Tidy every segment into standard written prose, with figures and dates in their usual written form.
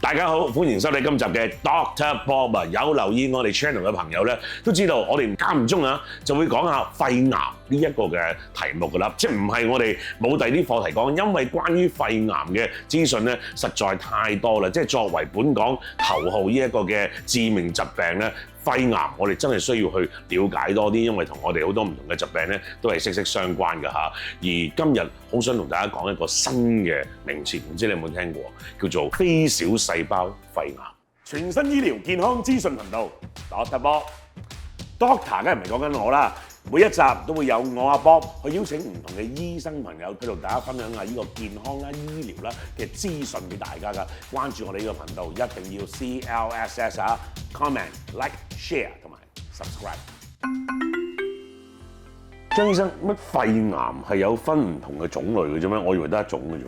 大家好，歡迎收睇今集嘅 Dr. Bob 啊！有留意我哋 channel 嘅朋友咧，都知道我哋間唔中就會講下肺癌呢一個嘅題目㗎啦。即係唔係我哋冇第啲課題講，因為關於肺癌嘅資訊咧實在太多啦。即係作為本港頭號呢一個嘅致命疾病咧，肺癌我哋真係需要去了解多啲，因為同我哋好多唔同嘅疾病咧都係息息相關㗎嚇。而今日好想同大家講一個新嘅名詞，唔知你有冇聽過，叫做非小細胞肺癌。全新醫療健康資訊頻道 Dr. Bob。Doctor 梗係唔係講緊我啦，每一集都會有我阿 Bob 去邀請唔同嘅醫生朋友，去同大家分享下呢個健康啦、醫療啦嘅資訊俾大家㗎。關注我哋呢個頻道，一定要 CLSS 啊 ，comment、like、share 同埋 subscribe。張醫生，乜肺癌係有分唔同嘅種類嘅啫咩？我以為得一種嘅啫。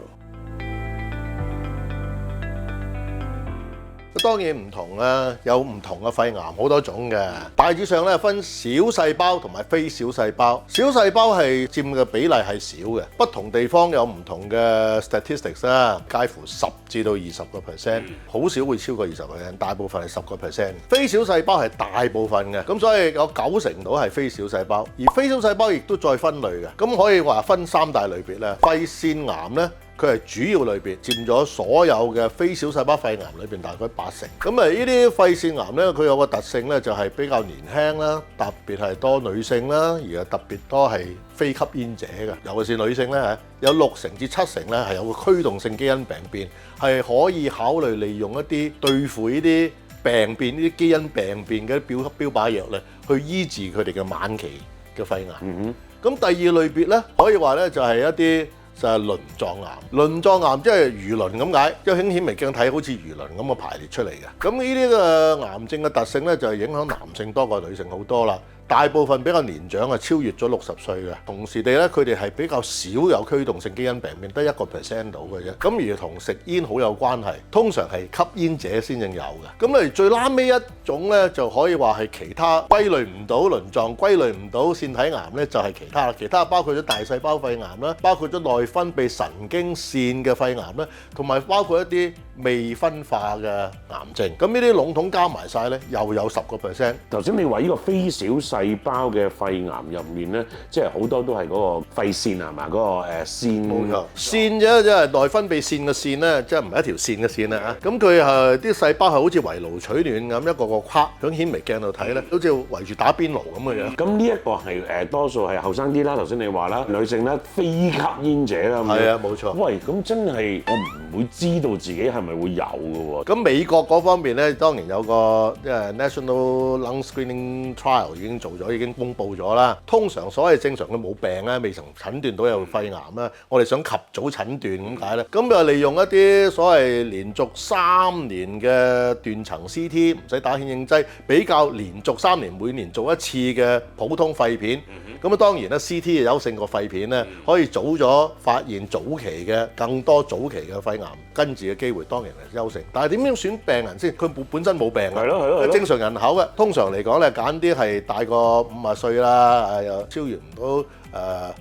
當然唔同啦，有唔同嘅肺癌好多種嘅。大致上咧分小細胞同埋非小細胞。小細胞係佔嘅比例係少嘅，不同地方有唔同嘅 statistics 啦，介乎10至到20%，好少會超過20%，大部分係10%。非小細胞係大部分嘅，咁所以有90%到係非小細胞。而非小細胞亦都再分類嘅，咁可以話分3大類別咧。肺腺癌咧，佢係主要類別，佔咗所有嘅非小細胞肺癌裏邊大概80%。咁呢啲肺腺癌咧，佢有個特性咧，就係比較年輕啦，特別係多女性啦，而係特別多係非吸煙者嘅，尤其是女性咧，有60%至70%咧係有個驅動性基因病變，係可以考慮利用一啲對付呢啲病變、呢啲基因病變嘅標靶藥咧，去醫治佢哋嘅晚期嘅肺癌。咁第二類別咧，可以話咧就係一啲就係鱗狀癌。鱗狀癌即係魚鱗咁解，即係輕顯微鏡睇好似魚鱗咁嘅排列出嚟嘅。咁呢啲嘅癌症嘅特性咧，就係影響男性多過女性好多啦。大部分比較年長啊，超越咗60歲嘅。同時地咧，佢哋係比較少有驅動性基因病變，得1% 到嘅啫。咁而同食煙好有關係，通常係吸煙者先正有嘅。咁嚟最拉尾一種咧，就可以話係其他歸類唔到鱗狀，歸類唔到腺體癌咧，就係其他啦。其他包括咗大細胞肺癌啦，包括咗內分泌神經線嘅肺癌啦，同埋包括一啲未分化嘅癌症。咁呢啲籠統加埋晒咧，又有10%。頭先你話呢個非小細胞嘅肺癌入面咧，即係好多都係嗰個肺腺係嘛？嗰個腺。冇錯，腺啫，即係內分泌腺嘅腺咧，即係唔係一條線嘅線啦嚇。咁佢係啲細胞係好似圍爐取暖咁，一個個框響顯微鏡度睇咧，好似圍住打邊爐咁嘅樣。咁呢一個係多數係後生啲啦，頭先你話啦，女性啦，非吸煙者啦。係啊，冇錯。喂，咁真係我唔會知道自己係咪會有嘅喎。咁美國嗰方面咧，當然有個National Lung Screening Trial 已經做咗，已經公布咗啦。通常所謂正常嘅冇病咧，未曾診斷到有肺癌啦，我哋想及早診斷咁解咧。咁就利用一啲所謂連續3年嘅斷層 CT， 唔使打顯影劑，比較連續3年每年做一次嘅普通肺片。咁當然啦 CT 係優勝過肺片咧，可以早咗發現早期嘅更多早期嘅肺癌根治嘅機會，當然係優勝。但係點樣選病人先？佢本身冇病嘅，係咯，正常人口嘅。通常嚟講咧，揀啲係大過50歲啦，又超越唔到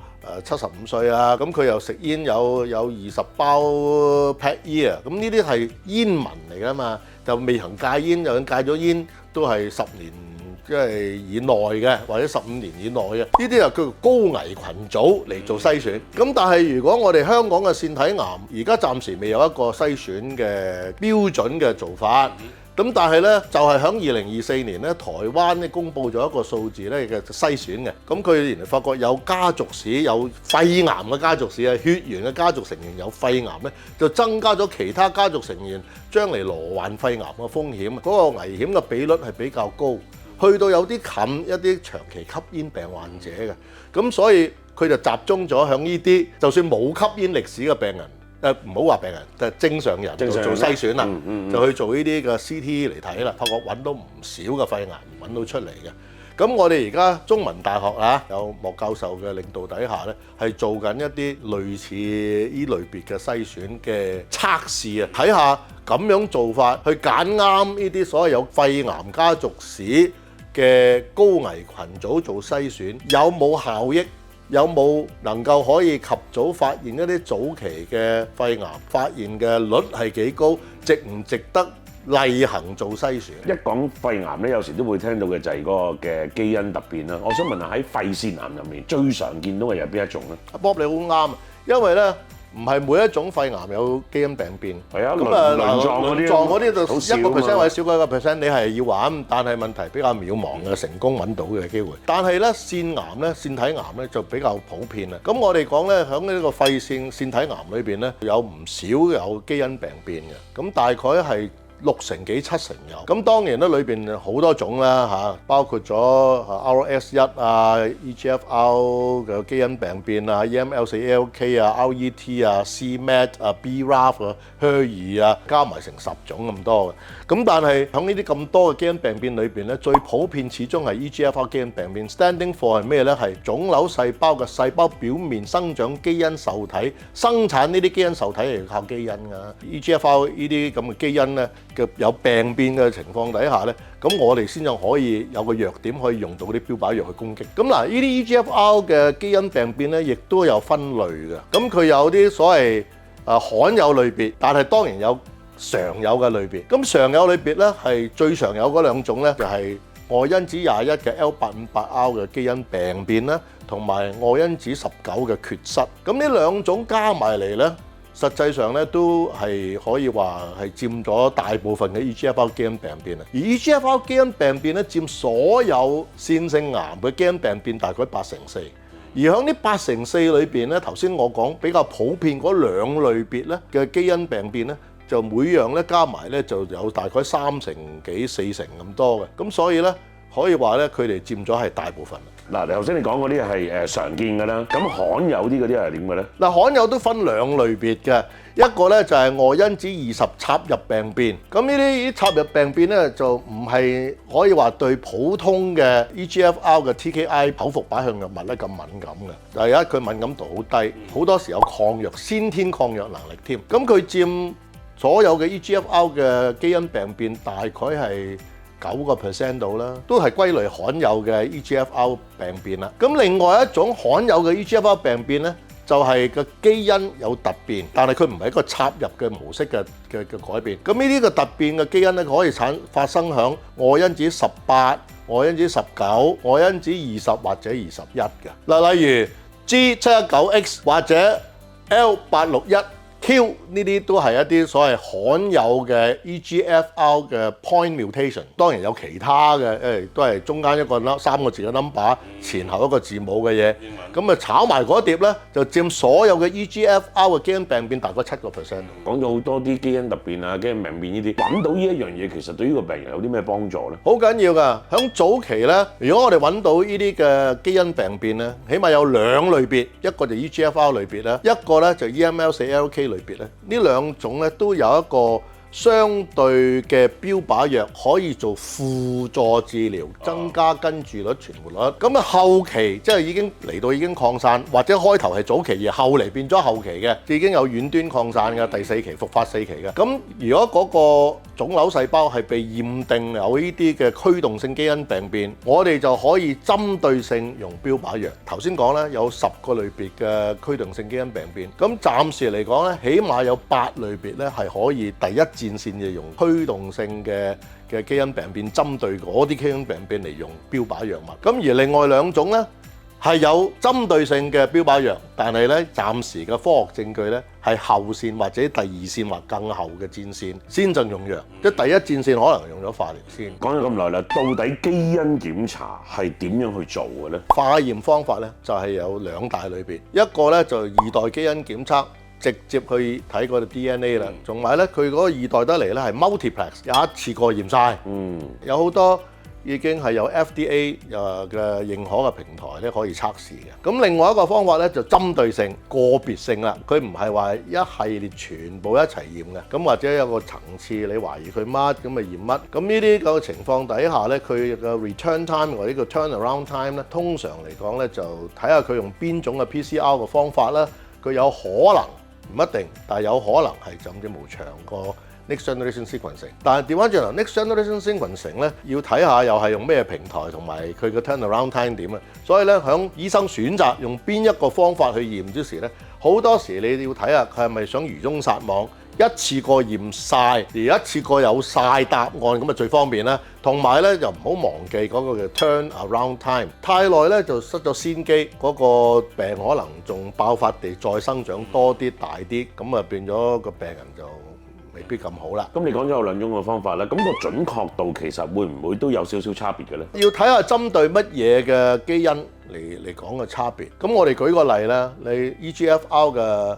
75歲啊。咁佢又食煙有20包 pack year， 咁呢啲係煙民嚟㗎嘛，就未行戒煙，就算戒咗煙都係10年。即係以內嘅，或者15年以內嘅，呢啲就叫做高危群組嚟做篩選。咁但係如果我哋香港嘅腺體癌，而家暫時未有一個篩選嘅標準嘅做法。咁但係咧，就係喺2024年咧，台灣咧公布咗一個數字咧嘅篩選嘅。咁佢原來發覺有家族史有肺癌嘅家族史啊，血緣嘅家族成員有肺癌咧，就增加咗其他家族成員將嚟罹患肺癌嘅風險。嗰個危險嘅比率係比較高。去到有啲近一啲長期吸煙病患者嘅，咁所以佢就集中咗響呢啲，就算冇吸煙歷史嘅病人，唔好話病人，就係正常人就做篩選啦，就去做呢啲嘅 CT 嚟睇啦，發覺揾到唔少嘅肺癌揾到出嚟嘅。咁我哋而家中文大學有莫教授嘅領導底下咧，係做緊一啲類似呢類別嘅篩選嘅測試啊，睇下咁樣做法去揀啱呢啲所謂有肺癌家族史嘅高危群組做篩選有冇效益，有冇能夠可以及早發現一啲早期嘅肺癌，發現嘅率係幾高，值唔值得例行做篩選？一講肺癌咧，有時都會聽到嘅就係嗰個嘅基因突變啦。我想問下喺肺腺癌入面最常見到嘅係邊一種咧？阿 Bob 你好啱，因為咧唔係每一種肺癌有基因病變。係啊，咁啊輪狀嗰啲就1%或者少過1%，你係要揾，但係問題比較渺茫嘅，成功揾到嘅機會。但係咧腺癌咧、腺體癌咧就比較普遍啦。咁我哋講咧喺呢個肺腺體癌裏邊咧，有唔少有基因病變嘅，咁大概係6成幾7成有，咁當然咧裏邊好多種啦嚇，包括咗 RS1 啊、EGFR 嘅基因病變啊、EML4ALK 啊、RET 啊、cMET 啊、BRAF 啊、HER2啊，加埋成10種咁多嘅。咁但係喺呢啲咁多嘅基因病變裏邊咧，最普遍始終係 EGFR 基因病變。Standing for 係咩咧？係腫瘤細胞嘅細胞表面生長基因受體，生產呢啲基因受體係靠基因㗎。EGFR 呢啲咁嘅基因咧，有病變嘅情況底下咧，咁我哋先至可以有個弱點可以用到啲標靶藥去攻擊。咁嗱，呢啲 EGFR 嘅基因病變咧，亦都有分類嘅。咁佢有啲所謂罕有類別，但係當然有常有嘅類別。咁常有類別咧係最常有嗰兩種咧，就係外因子21嘅 L858R 嘅基因病變啦，同埋外因子19嘅缺失。咁呢兩種加埋嚟咧，實際上咧都係可以話係佔咗大部分嘅 EGFR 基因病變啊，而 EGFR 基因病變咧佔所有腺性癌嘅基因病變大概84%，而喺呢84%裏邊咧，頭先我講比較普遍嗰兩類別咧嘅基因病變咧，就每樣咧加埋咧就有大概3成幾4成咁多嘅，咁所以咧可以話咧佢哋佔咗係大部分。嗱，頭先你講嗰啲係常見嘅啦，咁罕有啲嗰啲係點嘅咧？嗱，罕有都分兩類別嘅，一個咧就係外因子20插入病變，咁呢啲插入病變咧就唔係可以話對普通嘅 EGFR 嘅 TKI 口服靶向藥物咧咁敏感嘅，第一佢敏感度好低，好多時有抗藥先天抗藥能力添，咁佢佔所有嘅 EGFR 嘅基因病變大概係9% 度啦，都係歸類罕有嘅 EGFR 病變啦。咁另外一種罕有嘅 EGFR 病變咧，就係個基因有突變，但係佢唔係一個插入嘅模式嘅改變。咁呢啲嘅突變嘅基因咧，可以發生響外因子18、外因子19、外因子20或者21嘅。嗱，例如 G719X 或者 L861Q 呢啲都係一啲所謂罕有嘅 EGFR 嘅 point mutation， 當然有其他嘅都係中間一個3個字嘅 number， 前後一個字母嘅嘢，咁啊炒埋嗰碟咧就佔所有嘅 EGFR 嘅基因病變大概7%。講咗好多啲基因突變啊、基因病變呢啲，揾到呢一樣嘢，其實對呢個病人有啲咩幫助咧？好緊要㗎，響早期咧，如果我哋揾到呢啲嘅基因病變咧，起碼有兩類別，一個就 EGFR 類別啦，一個咧就 EML4ALK 類別咧，呢兩種咧都有一個相對嘅標靶藥可以做輔助治療，增加根治率、存活率。咁啊後期即係已經嚟到已經擴散，或者開頭係早期而後嚟變咗後期嘅，已經有遠端擴散嘅第4期、復發4期嘅。咁如果嗰個腫瘤細胞係被驗定有呢啲嘅驅動性基因病變，我哋就可以針對性用標靶藥。頭先講咧有10個類別嘅驅動性基因病變，咁暫時嚟講咧，起碼有8類別咧係可以第一戰線嘅用驅動性嘅基因病變，針對嗰啲基因病變嚟用標靶藥物。咁而另外兩種咧係有針對性嘅標靶藥，但係咧暫時嘅科學證據咧係後線或者第二線或更後嘅戰線先正用藥，即係第一戰線可能用咗化療先。講咗咁耐啦，到底基因檢查係點樣去做嘅咧？化驗方法咧就係有2大類別，一個咧就2代基因檢測，直接去睇嗰個 DNA 啦，同埋咧佢嗰個2代得嚟咧係 multiplex， 有一次過驗晒。有好多已經係有 FDA 嘅認可嘅平台咧可以測試嘅。咁另外一個方法咧就針對性、個別性啦，佢唔係話一系列全部一齊驗嘅。咁或者有個層次，你懷疑佢乜咁咪驗乜。咁呢啲個情況底下咧，佢嘅 return time 或者個 turnaround time 咧，通常嚟講咧就睇下佢用邊種嘅 PCR 嘅方法啦。佢有可能唔一定，但係有可能係甚至無長過 Next Generation Sequencing。但係調翻轉頭 Next Generation Sequencing 咧，要睇下又係用咩平台同埋佢嘅 turnaround time 點啊。所以咧，響醫生選擇用邊一個方法去驗之時咧，好多時你要睇下佢係咪想魚中撒網。一次過驗晒，而一次過有晒答案咁啊最方便啦。同埋咧就唔好忘記嗰個嘅 turn around time，太耐咧就失咗先機，嗰個病可能仲爆發地再生長多啲大啲，咁啊變咗個病人就未必咁好啦。咁你講咗有兩種嘅方法啦，咁個準確度其實會唔會都有少少差別嘅咧？要睇下針對乜嘢嘅基因嚟講嘅差別。咁我哋舉個例啦，你 EGFR 嘅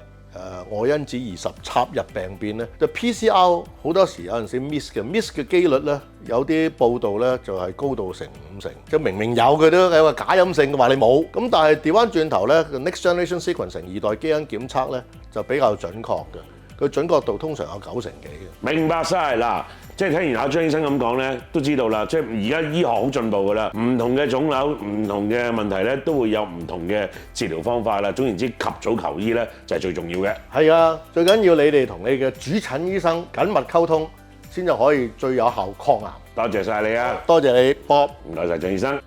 外因子20插入病變咧，就 PCR 好多時有陣時 miss 嘅機率咧，有啲報道咧就係高到成50%，即係明明有佢都有個假陰性話你冇。咁但係調翻轉頭咧，Next Generation Sequencing 2代基因檢測咧就比較準確嘅，佢準確度通常有90%幾嘅。明白晒嗱。即係聽完阿張醫生咁講咧，都知道啦。即係而家醫學好進步㗎啦，唔同嘅腫瘤、唔同嘅問題咧，都會有唔同嘅治療方法啦。總言之，及早求醫咧就係最重要嘅。係啊，最緊要你哋同你嘅主診醫生緊密溝通，先至可以最有效抗癌。多謝晒你啊！多謝你，Bob。唔該晒張醫生。